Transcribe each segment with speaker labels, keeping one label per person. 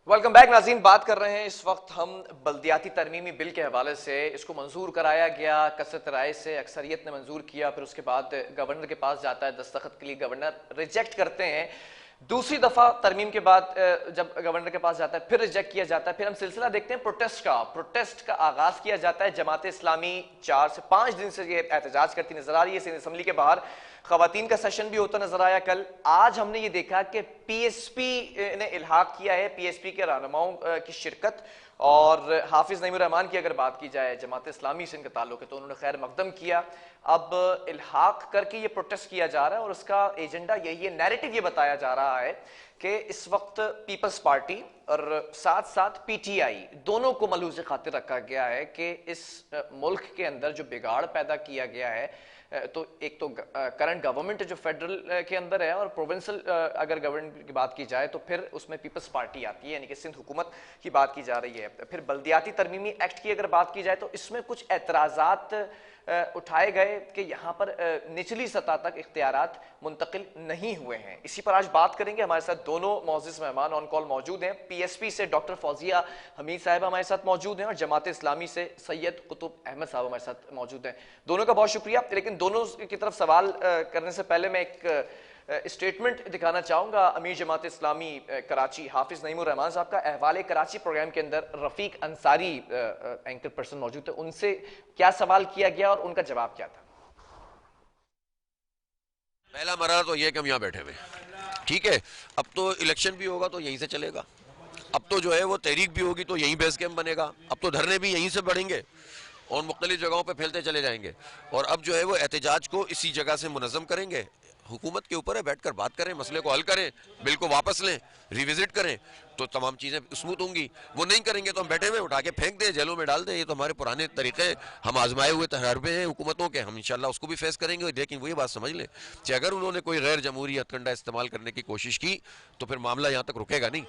Speaker 1: Welcome back नाज़रीन। बात कर रहे हैं इस वक्त हम बल्दियाती तरमीमी बिल के हवाले से। इसको मंजूर कराया गया कसरत राय से, अक्सरियत ने मंजूर किया, फिर उसके बाद गवर्नर के पास जाता है दस्तखत के लिए, गवर्नर रिजेक्ट करते हैं। दूसरी दफा तरमीम के बाद जब गवर्नर के पास जाता है फिर रिजेक्ट किया जाता है। फिर हम सिलसिला देखते हैं प्रोटेस्ट का आगाज किया जाता है। जमात इस्लामी 4 से 5 दिन से ये एहतजाज करती नजर आ रही है सिंध असम्बली के बाहर। खवातीन का सेशन भी होता नजर आया कल। आज हमने ये देखा कि पीएसपी ने इल्हाक किया है, पीएसपी के रहनुमाओं की शिरकत। और हाफिज नईमुर रहमान की अगर बात की जाए, जमात इस्लामी से इनका ताल्लुक है, तो उन्होंने खैर मकदम किया। अब इल्हाक करके ये प्रोटेस्ट किया जा रहा है और उसका एजेंडा यही है, नैरेटिव ये बताया जा रहा है कि इस वक्त पीपल्स पार्टी और साथ साथ पीटीआई दोनों को मलूज़ खातिर रखा गया है कि इस मुल्क के अंदर जो बिगाड़ पैदा किया गया है, तो एक तो करंट गवर्नमेंट जो फेडरल के अंदर है, और प्रोविंशियल अगर गवर्नमेंट की बात की जाए तो फिर उसमें पीपल्स पार्टी आती है, यानी कि सिंध हुकूमत की बात की जा रही है। फिर बल्दियाती तरमीमी एक्ट की अगर बात की जाए तो इसमें कुछ एतराज़ात उठाए गए कि यहाँ पर निचली सतह तक इख्तियारात मुंतकिल नहीं हुए हैं। इसी पर आज बात करेंगे। हमारे साथ दोनों मोअज़्ज़िज़ मेहमान ऑन कॉल मौजूद हैं। पीएसपी से डॉक्टर फौजिया हमीद साहब हमारे साथ मौजूद हैं और जमात इस्लामी से सैयद कुतुब अहमद साहब हमारे साथ मौजूद हैं। दोनों का बहुत शुक्रिया। लेकिन दोनों की तरफ सवाल करने से पहले मैं एक स्टेटमेंट दिखाना चाहूंगा। अमीर जमात इस्लामी कराची हाफिज नईमुर रहमान साहब का अहवाल कराची प्रोग्राम के अंदर रफीक अंसारी एंकर पर्सन मौजूद थे। उनसे क्या सवाल किया गया और उनका जवाब क्या था?
Speaker 2: पहला मरहला तो यह कि हम यहाँ बैठे हुए, ठीक है। अब तो इलेक्शन भी होगा तो यहीं से चलेगा। अब तो जो है वो तहरीक भी होगी तो यहीं बेस कैंप बनेगा। अब तो धरने भी यहीं से बढ़ेंगे और मुख्तलिफ जगहों पे फैलते चले जाएंगे। और अब जो है वो एहतजाज को इसी जगह से मुनज़्ज़म करेंगे। हुकूमत के ऊपर है, बैठकर बात करें, मसले को हल करें, बिल को वापस लें, रिविजिट करें, तो तमाम चीज़ें स्मूथ होंगी। वो नहीं करेंगे तो हम बैठे हुए उठा के फेंक दें, जेलों में डाल दें। ये तो हमारे पुराने तरीके हम आजमाए हुए तजर्बे हैं हुकूमतों के। हम इंशाल्लाह उसको भी फेस करेंगे। लेकिन वही बात समझ लें कि अगर उन्होंने कोई गैर जमहूरी हथकंडा इस्तेमाल करने की कोशिश की तो फिर मामला यहाँ तक रुकेगा नहीं।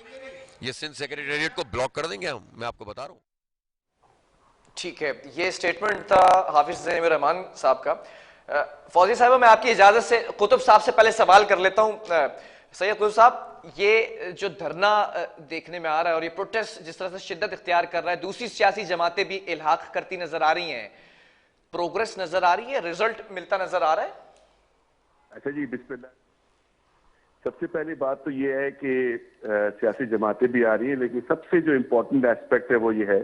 Speaker 2: ये सिंध सेक्रेटेरिएट को ब्लॉक कर देंगे हम, मैं आपको बता रहा हूँ।
Speaker 1: ठीक है, ये स्टेटमेंट था हाफिज नईमुर रहमान साहब का। फौजी साहब, मैं आपकी इजाजत से कुतुब साहब से पहले सवाल कर लेता हूं। सैयद कुतुब साहब, ये जो धरना देखने में आ रहा है और ये प्रोटेस्ट जिस तरह से शिद्दत इख्तियार कर रहा है, दूसरी सियासी जमातें भी इल्हाक करती नजर आ रही हैं, प्रोग्रेस नजर आ रही है, रिजल्ट मिलता नजर आ रहा है?
Speaker 3: अच्छा जी, बिस्मिल्लाह। सबसे पहली बात तो ये है कि सियासी जमातें भी आ रही हैं, लेकिन सबसे जो इम्पोर्टेंट एस्पेक्ट है वो ये है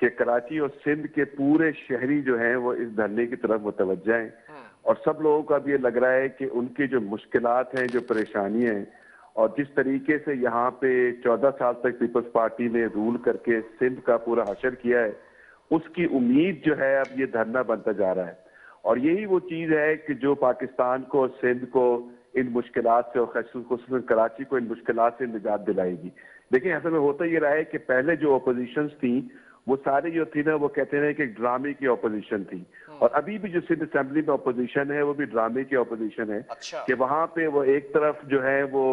Speaker 3: कि कराची और सिंध के पूरे शहरी जो हैं वो इस धरने की तरफ मुतवज्जा हैं। और सब लोगों का भी ये लग रहा है कि उनकी जो मुश्किलात हैं, जो परेशानियां हैं, और जिस तरीके से यहाँ पे 14 साल तक पीपल्स पार्टी ने रूल करके सिंध का पूरा हशर किया है, उसकी उम्मीद जो है अब ये धरना बनता जा रहा है। और यही वो चीज है कि जो पाकिस्तान को, सिंध को इन मुश्किलात से, और खासकर कराची को इन मुश्किलात से निजात दिलाएगी। देखिए, असल में होता ये रहा है कि पहले जो अपोजिशन थी वो सारी जो थी ना, वो कहते हैं कि ड्रामे की अपोजिशन थी। और अभी भी जो सिंध असेंबली में अपोजिशन है वो भी ड्रामे की अपोजिशन है।
Speaker 1: अच्छा।
Speaker 3: कि वहां पे वो एक तरफ जो है वो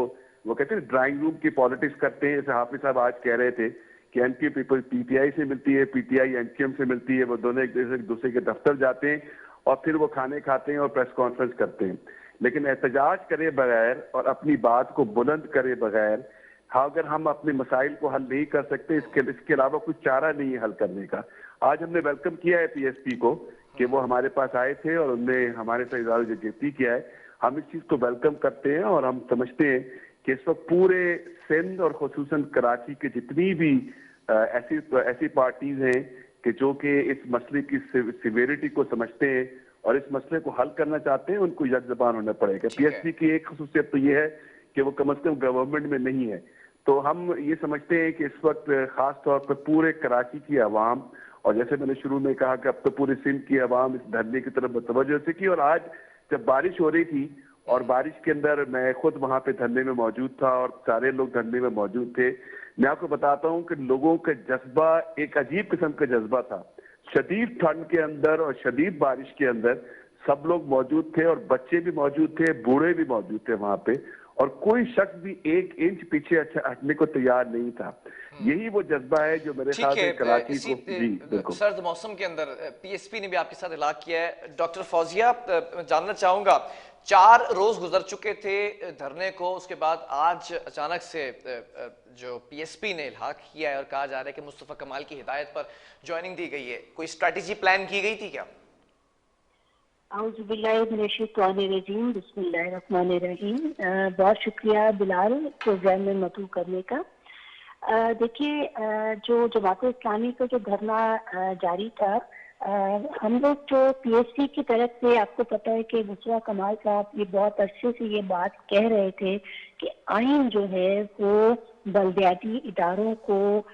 Speaker 3: कहते हैं ड्राइंग रूम की पॉलिटिक्स करते हैं। जैसे हाफिज साहब आज कह रहे थे कि एनके पीपल पीटीआई से मिलती है, पीटीआई एनकेएम से मिलती है, वो दोनों एक दूसरे के दफ्तर जाते हैं और फिर वो खाने खाते हैं और प्रेस कॉन्फ्रेंस करते हैं। लेकिन एहतजाज करे बगैर और अपनी बात को बुलंद करे बगैर, हाँ, अगर हम अपने मसाइल को हल नहीं कर सकते, इसके अलावा कुछ चारा नहीं है हल करने का। आज हमने वेलकम किया है पीएसपी को कि वो हमारे पास आए थे और उनने हमारे साथ इज़हार यकजहती किया है। हम इस चीज को वेलकम करते हैं और हम समझते हैं कि इस वक्त पूरे सिंध और खुसूसन कराची के जितनी भी ऐसी पार्टीज हैं कि जो कि इस मसले की सिवियरिटी को समझते हैं और इस मसले को हल करना चाहते हैं, उनको यकजबान होना पड़ेगा। पीएसपी की एक खसूसियत तो ये है कि वो कम से कम गवर्नमेंट में नहीं है। तो हम ये समझते हैं कि इस वक्त खास तौर पर पूरे कराची की आवाम, और जैसे मैंने शुरू में कहा कि अब तो पूरे सिंध की आवाम इस धरने की तरफ मुतवज्जो से की। और आज जब बारिश हो रही थी और बारिश के अंदर मैं खुद वहां पे धरने में मौजूद था और सारे लोग धरने में मौजूद थे, मैं आपको बताता हूं कि लोगों का जज्बा एक अजीब किस्म का जज्बा था। शदीद ठंड के अंदर और शदीद बारिश के अंदर सब लोग मौजूद थे और बच्चे भी मौजूद थे, बूढ़े भी मौजूद थे वहां पे। और कोई शख्स भी 1 इंच पीछे हटने को तैयार नहीं था। यही वो जज्बा है जो मेरे ख्याल से कराची को, जी बिल्कुल।
Speaker 1: सर्द मौसम के अंदर पीएसपी ने भी आपके साथ इलाक किया है। डॉक्टर फौजिया, जानना चाहूंगा, 4 रोज गुजर चुके थे धरने को, उसके बाद आज अचानक से जो पीएसपी ने इल्हाक किया है और कहा जा रहा है कि मुस्तफा कमाल की हिदायत पर ज्वाइनिंग दी गई है, कोई स्ट्रैटेजी प्लान की गई थी क्या?
Speaker 4: औज़ुबिल्लाहिमिनश्शैतानिर्रजीम, बिस्मिल्लाहिर्रहमानिर्रहीम। बहुत शुक्रिया बिलाल प्रोग्राम में मदऊ करने का। देखिए, जो जमात इस्लामी का जो धरना जारी था, हम लोग जो पीएससी की तरफ से, आपको पता है कि मुस्तफा कमाल साहब ये बहुत अच्छे से ये बात कह रहे थे कि आइन जो है वो बल्दियाती इदारों को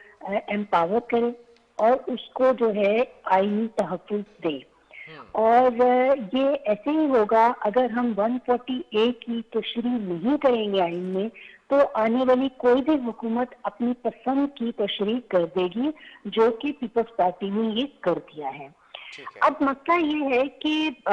Speaker 4: एम्पावर करे और उसको जो है आइनी तहफ़्फ़ुज़ दे। और ये ऐसे ही होगा अगर हम 140A की तशरीह नहीं करेंगे आइन में, तो आने वाली कोई भी हुकूमत अपनी पसंद की तशरीह कर देगी, जो कि पीपल्स पार्टी ने ये कर दिया है। अब मसला ये है कि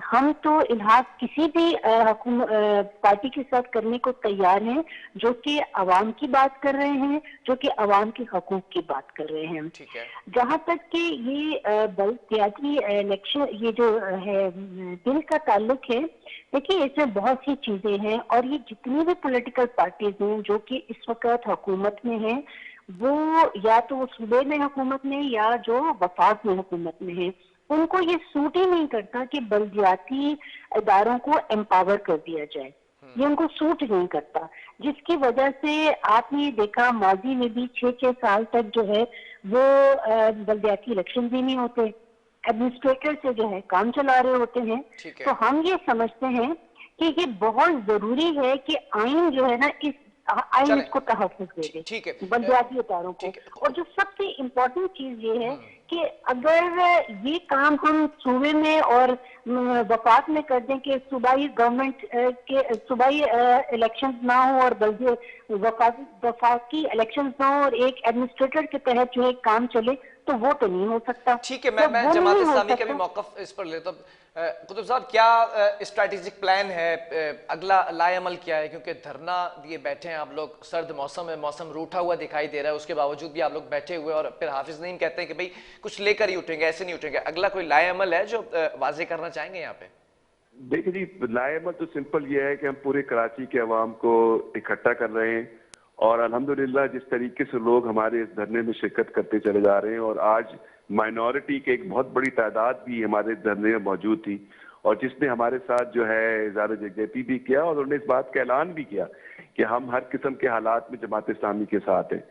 Speaker 4: हम तो इल्हाक किसी भी पार्टी के साथ करने को तैयार हैं जो कि अवाम की बात कर रहे हैं, जो कि अवाम के हकूक की बात कर रहे हैं। जहाँ तक कि ये बल्दियाती इलेक्शन, ये जो है बिल का ताल्लुक है, देखिए इसमें बहुत सी चीजें हैं और ये जितनी भी पॉलिटिकल पार्टीज हैं जो कि इस वक्त हुकूमत में हैं, वो या तो वो सूबे में हुकूमत में या जो वफाक में हुकूमत में है, उनको ये सूट ही नहीं करता कि बल्दियाती इदारों को एम्पावर कर दिया जाए। ये उनको सूट नहीं करता, जिसकी वजह से आपने देखा माजी में भी 6-6 साल तक जो है वो बल्दियाती इलेक्शन भी नहीं होते, एडमिनिस्ट्रेटर से जो है काम चला रहे होते हैं। तो हम ये समझते हैं कि ये बहुत जरूरी है कि आइन जो है ना, इस आइन इसको तहफ़्फ़ुज़ दे दे बल्दियाती इदारों को। और जो सबसे इम्पोर्टेंट चीज ये है कि अगर ये काम हम सूबे में और वफाक में कर दें कि सूबाई गवर्नमेंट के सूबाई इलेक्शंस ना हो और वफाकी इलेक्शंस ना हो और एक एडमिनिस्ट्रेटर के तहत जो है काम चले, तो वो तो नहीं हो सकता।
Speaker 1: ठीक है, मैं जमात इस्लामी का भी मौक़िफ़ इस पर लेता हूँ। कुतुब साहब, क्या स्ट्रैटेजिक प्लान है, अगला लाएअमल क्या है? क्योंकि धरना दिए बैठे हैं आप लोग, सर्द मौसम है, मौसम रूठा हुआ दिखाई दे रहा है, उसके बावजूद भी आप लोग बैठे हुए और फिर हाफिज नईम कहते हैं कि भाई कुछ लेकर ही उठेंगे, ऐसे नहीं उठेंगे। अगला कोई लाएअमल है जो वाज़ेह करना चाहेंगे यहाँ पे?
Speaker 3: देखिए जी, लाएअमल तो सिंपल ये है कि हम पूरे कराची के अवाम को इकट्ठा कर रहे हैं और अल्हम्दुलिल्लाह जिस तरीके से लोग हमारे इस धरने में शिरकत करते चले जा रहे हैं, और आज माइनॉरिटी के एक बहुत बड़ी तादाद भी हमारे धरने में मौजूद थी और जिसने हमारे साथ जो है इज़हार यकजहती भी किया और उन्होंने इस बात का ऐलान भी किया कि हम हर किस्म के हालात में जमात इस्लामी के साथ हैं।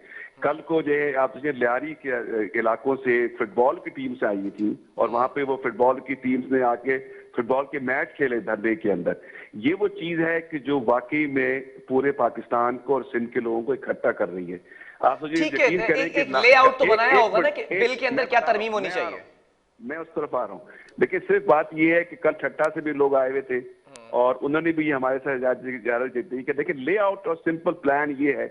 Speaker 3: कल को जो है आप लियारी के इलाकों से फुटबॉल की टीम से आई थी और वहां पे वो फुटबॉल की टीम्स ने आके फुटबॉल के मैच खेले धरने के अंदर। ये वो चीज है कि जो वाकई में पूरे पाकिस्तान को और सिंध के लोगों को इकट्ठा कर रही है। आप मुझे यकीन करें कि
Speaker 1: लेआउट तो बनाया होगा ना कि बिल के अंदर क्या तरमीम होनी चाहिए।
Speaker 3: मैं उस तरफ आ रहा हूँ। देखिए, सिर्फ बात ये है कि कल ठट्टा से भी लोग आए हुए थे और उन्होंने भी हमारे साथ देखिए लेआउट और सिंपल प्लान ये है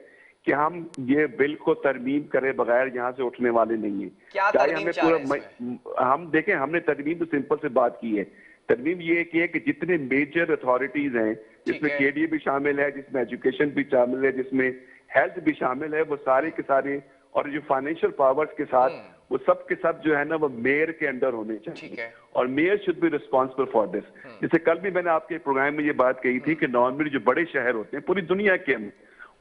Speaker 3: कि हम ये बिल को तरमीम करे बगैर यहाँ से उठने वाले नहीं है। चाहे हमें पूरा हम देखें, हमने तरमीम तो सिंपल से बात की है। तरमीम ये की है कि जितने मेजर अथॉरिटीज हैं, जिसमें केडीए भी शामिल है, जिसमें एजुकेशन भी शामिल है, जिसमें हेल्थ भी शामिल है, वो सारे के सारे, और जो फाइनेंशियल पावर्स के साथ वो सब के सब जो है ना वो मेयर के अंडर होने चाहिए और mayor should be responsible for this. जैसे कल भी मैंने आपके प्रोग्राम में ये बात कही थी कि नॉर्मली जो बड़े शहर होते हैं पूरी दुनिया के अंदर,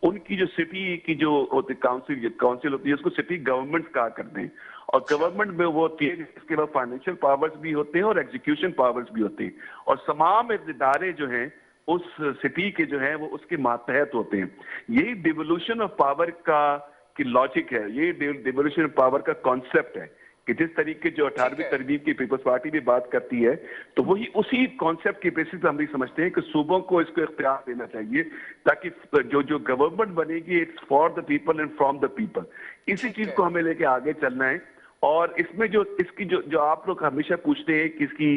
Speaker 3: उनकी जो सिटी की जो होती काउंसिल होती है उसको सिटी गवर्नमेंट कहा करते हैं और गवर्नमेंट में वो होती है जिसके बाद फाइनेंशियल पावर्स भी होते हैं और एग्जीक्यूशन पावर्स भी होते हैं और तमाम इदारे जो हैं उस सिटी के जो है वो उसके मातहत होते हैं। यही डिवोल्यूशन ऑफ पावर का की लॉजिक है, ये डिवोल्यूशन ऑफ पावर का कॉन्सेप्ट है कि जिस तरीके जो 18वीं तरमीम की पीपल्स पार्टी भी बात करती है, तो वही उसी कॉन्सेप्ट के बेसिस पे हम भी समझते हैं कि सूबों को इसको इख्तियार देना चाहिए ताकि जो गवर्नमेंट बनेगी it's for the people and from the people. इसी चीज को हमें लेके आगे चलना है और इसमें जो इसकी जो आप लोग हमेशा पूछते हैं कि इसकी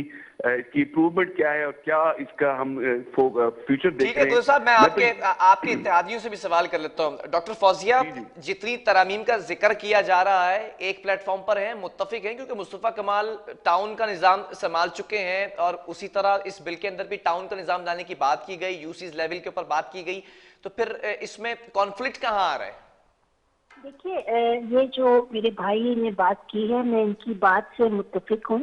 Speaker 3: इम्प्रूवमेंट क्या है और क्या इसका हम फ्यूचर देख
Speaker 1: ठीक है
Speaker 3: रहे
Speaker 1: गुल
Speaker 3: हैं।
Speaker 1: साहब, मैं आपके इत्तेहादियों से भी सवाल कर लेता हूँ। डॉक्टर फौजिया, जितनी तरामीम का जिक्र किया जा रहा है, एक प्लेटफॉर्म पर है, मुत्तफिक हैं, क्योंकि मुस्तफा कमाल टाउन का निजाम संभाल चुके हैं और उसी तरह इस बिल के अंदर भी टाउन का निजाम लाने की बात की गई, यूसीज लेवल के ऊपर बात की गई, तो फिर इसमें कॉन्फ्लिक्ट कहाँ आ रहा है?
Speaker 4: देखिए, ये जो मेरे भाई ने बात की है, मैं इनकी बात से मुत्तफिक हूँ।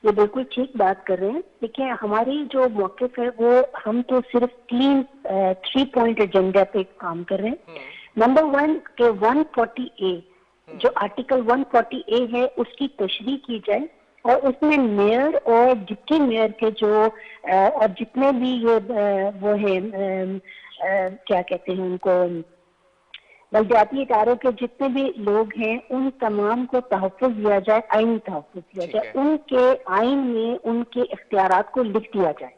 Speaker 4: ये बिल्कुल ठीक बात कर रहे हैं। देखिए, हमारी जो मौक़िफ़ है वो, हम तो सिर्फ 3 पॉइंट एजेंडा पे काम कर रहे हैं। नंबर 1 के 140A, जो आर्टिकल 140A है, उसकी तशरीह की जाए और उसमें मेयर और डिप्टी मेयर के जो और जितने भी ये वो है, क्या कहते हैं उनको, बलदियाती इदारों के जितने भी लोग हैं, उन तमाम को तहफ़्फ़ुज़ दिया जाए, आईनी तहफ़्फ़ुज़ दिया जाए, उनके आइन में उनके इख्तियारात को लिख दिया जाए,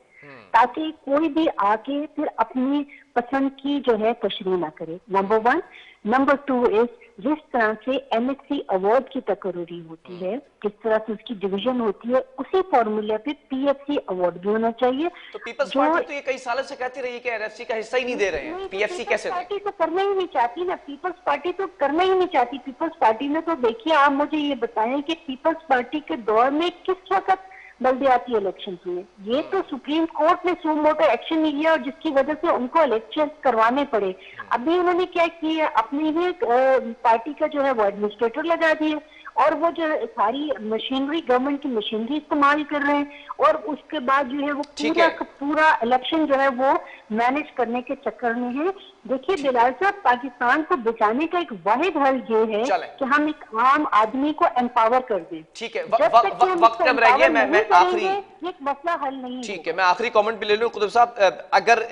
Speaker 4: ताकि कोई भी आके फिर अपनी पसंद की जो है तशरीह ना करे। नंबर 1। नंबर 2 इज, जिस तरह से MSc अवार्ड की तकर्री होती है, किस तरह से उसकी डिवीजन होती है, उसी फॉर्मूले पे PFC अवार्ड भी होना चाहिए।
Speaker 1: तो पीपल्स पार्टी तो ये कई सालों से कहती रही है कि NFC का हिस्सा ही नहीं दे रहे हैं, PFC कैसे दें?
Speaker 4: पार्टी तो करना ही नहीं चाहती ना, पीपल्स पार्टी तो करना ही नहीं चाहती। पीपल्स पार्टी में तो देखिए, आप मुझे ये बताएं कि पीपल्स पार्टी के दौर में किस वक्त बल्दियाती इलेक्शन हुए? ये तो सुप्रीम कोर्ट ने सुमो मोटो एक्शन नहीं लिया और जिसकी वजह से उनको इलेक्शन करवाने पड़े। अभी उन्होंने क्या किया, अपनी ही पार्टी का जो है वो एडमिनिस्ट्रेटर लगा दिए और वो जो सारी मशीनरी, गवर्नमेंट की मशीनरी इस्तेमाल कर रहे हैं और उसके बाद जो है वो पूरा का पूरा इलेक्शन जो है वो मैनेज करने के चक्कर में है। देखिए बिलाल साहब, पाकिस्तान को बचाने का एक वाहिद हल ये है कि हम एक आम आदमी को एम्पावर कर दें।
Speaker 1: ठीक है, वक्त कम रह गया, मैं आखिरी
Speaker 4: एक मसला हल नहीं।
Speaker 1: ठीक है, मैं आखिरी कमेंट भी ले लूं कुतुब साहब। अगर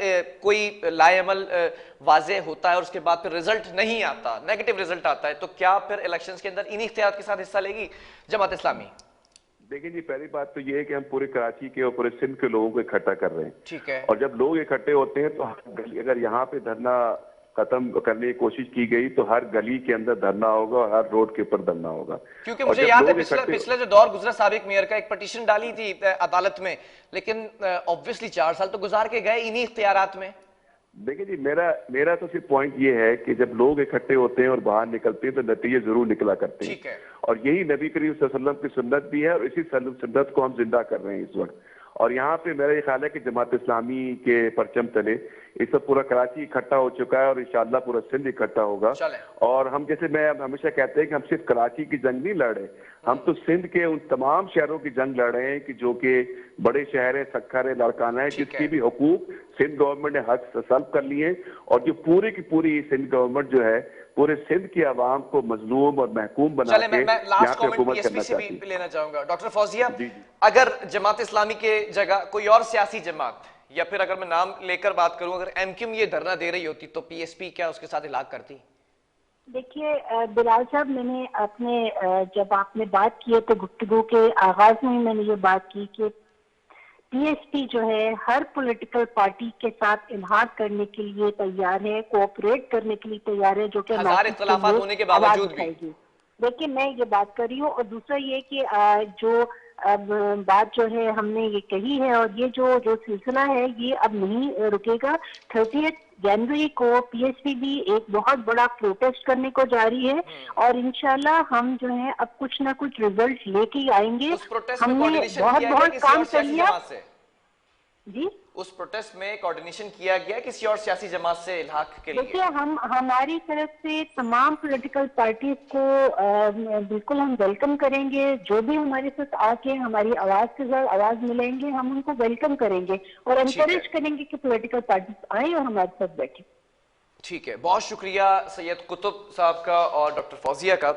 Speaker 1: कोई लाएअमल वाजे होता है और उसके बाद फिर रिजल्ट नहीं आता, नेगेटिव रिजल्ट आता है, तो क्या फिर इलेक्शंस के अंदर इन्हीं इख्तियार के साथ हिस्सा लेगी जमात इस्लामी?
Speaker 3: देखिए जी, पहली बात तो ये है कि हम पूरे कराची के और पूरे सिंध के लोगों को इकट्ठा कर रहे हैं।
Speaker 1: ठीक है।
Speaker 3: और जब लोग इकट्ठे होते हैं तो अगर यहाँ पे धरना खत्म करने की कोशिश की गई तो हर गली के अंदर धरना होगा और हर रोड के ऊपर धरना होगा।
Speaker 1: क्योंकि मुझे याद है पिछला जो दौर गुजरा, साबिक मेयर का एक पटिशन डाली थी अदालत में, लेकिन ऑब्वियसली 4 साल तो गुजार के गए इन्हीं इख्तियारात में।
Speaker 3: देखिए जी, मेरा तो सिर्फ पॉइंट ये है कि जब लोग इकट्ठे होते हैं और बाहर निकलते हैं तो नतीजे जरूर निकला करते हैं।
Speaker 1: ठीक है।
Speaker 3: और यही नबी करीम सल्लल्लाहु अलैहि वसल्लम की सुन्नत भी है और इसी सुन्नत को हम जिंदा कर रहे हैं इस वक्त। और यहाँ पे मेरा ये ख्याल है कि जमात इस्लामी के परचम तले इस सब पूरा कराची इकट्ठा हो चुका है और इंशाअल्लाह पूरा सिंध इकट्ठा होगा। और हम, जैसे मैं हमेशा कहते हैं कि हम सिर्फ कराची की जंग नहीं लड़ रहे, हम तो सिंध के उन तमाम शहरों की जंग लड़ रहे हैं कि जो कि बड़े शहर है, सक्खर है, लाड़काना है, जिसकी भी हुकूक सिंध गवर्नमेंट ने हक सल्ब कर लिए और जो पूरी की पूरी सिंध गवर्नमेंट जो है पूरे सिंध की आवाम को मजलूम और महकूम बना के
Speaker 1: मैं लास्ट कमेंट
Speaker 3: हुकूमत करना
Speaker 1: से भी लेना चाहूंगा। डॉक्टर फौजिया,
Speaker 3: जी।
Speaker 1: अगर जमात इस्लामी के जगह कोई और सियासी जमात, या फिर अगर मैं नाम लेकर बात करूं, अगर MQM ये धरना दे रही होती तो PSP क्या उसके साथ इलाक करती?
Speaker 4: देखिए बिलाल साहब, मैंने अपने जब आपने बात की तो गुफ्तगू के आगाज में ही मैंने ये बात की कि PSP जो है हर पॉलिटिकल पार्टी के साथ इल्हाक करने के लिए तैयार है, कोऑपरेट करने के लिए तैयार है, जो कि
Speaker 1: हजार इख्तिलाफात होने के बावजूद भी।
Speaker 4: देखिए मैं ये बात कर रही हूँ। और दूसरा ये कि जो अब बात जो है हमने ये कही है और ये जो सिलसिला है ये अब नहीं रुकेगा। 30 जनवरी को PSP भी एक बहुत बड़ा प्रोटेस्ट करने को जा रही है और इंशाल्लाह हम जो है अब कुछ ना कुछ रिजल्ट लेके ही आएंगे। हमने बहुत काम कर लिया जी।
Speaker 1: उस प्रोटेस्ट में कोऑर्डिनेशन किया गया किसी और सियासी जमात से इल्हाक के लिए?
Speaker 4: देखिए, हम हमारी तरफ से तमाम पॉलिटिकल पार्टीज को बिल्कुल हम वेलकम करेंगे। जो भी हमारे साथ आके हमारी आवाज के साथ आवाज मिलेंगे, हम उनको वेलकम करेंगे और एनकरेज करेंगे कि पॉलिटिकल पार्टीज आए और हमारे साथ बैठे।
Speaker 1: ठीक है, बहुत शुक्रिया सैयद कुतुब साहब का और डॉक्टर फौजिया का।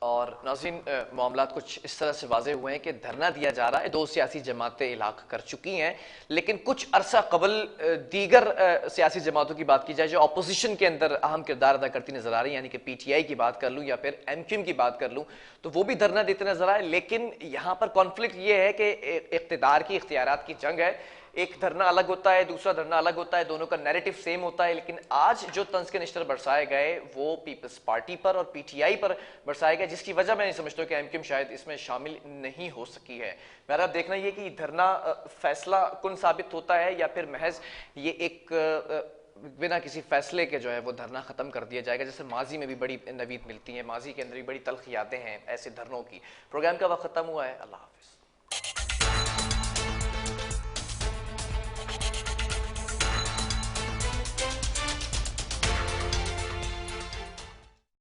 Speaker 1: और नाज़रीन, मामला कुछ इस तरह से वाज़े हुए हैं कि धरना दिया जा रहा है, 2 सियासी जमातें इलाक कर चुकी हैं, लेकिन कुछ अरसा कबल दीगर सियासी जमातों की बात की जाए जो अपोजिशन के अंदर अहम किरदार अदा करती नजर आ रही है, यानी कि PTI की बात कर लूँ या फिर MQM की बात कर लूँ, तो वो भी धरना देते नजर आए। लेकिन यहाँ पर कॉन्फ्लिक्ट ये है कि इक़्तिदार की इख्तियारात की जंग है, एक धरना अलग होता है, दूसरा धरना अलग होता है, दोनों का नैरेटिव सेम होता है। लेकिन आज जो तंज के निशान बरसाए गए वो पीपल्स पार्टी पर और पीटीआई पर बरसाए गए, जिसकी वजह मैं नहीं समझता हूं कि एमक्यूएम शायद इसमें शामिल नहीं हो सकी है। मेरा देखना ये कि धरना फैसला कुन साबित होता है या फिर महज ये एक बिना किसी फैसले के जो है वो धरना खत्म कर दिया जाएगा, जैसे माजी में भी बड़ी नवीद मिलती है, माजी के अंदर भी बड़ी तल्ख यादें हैं ऐसे धरनों की। प्रोग्राम का वक्त खत्म हुआ है। अल्लाह हाफिज।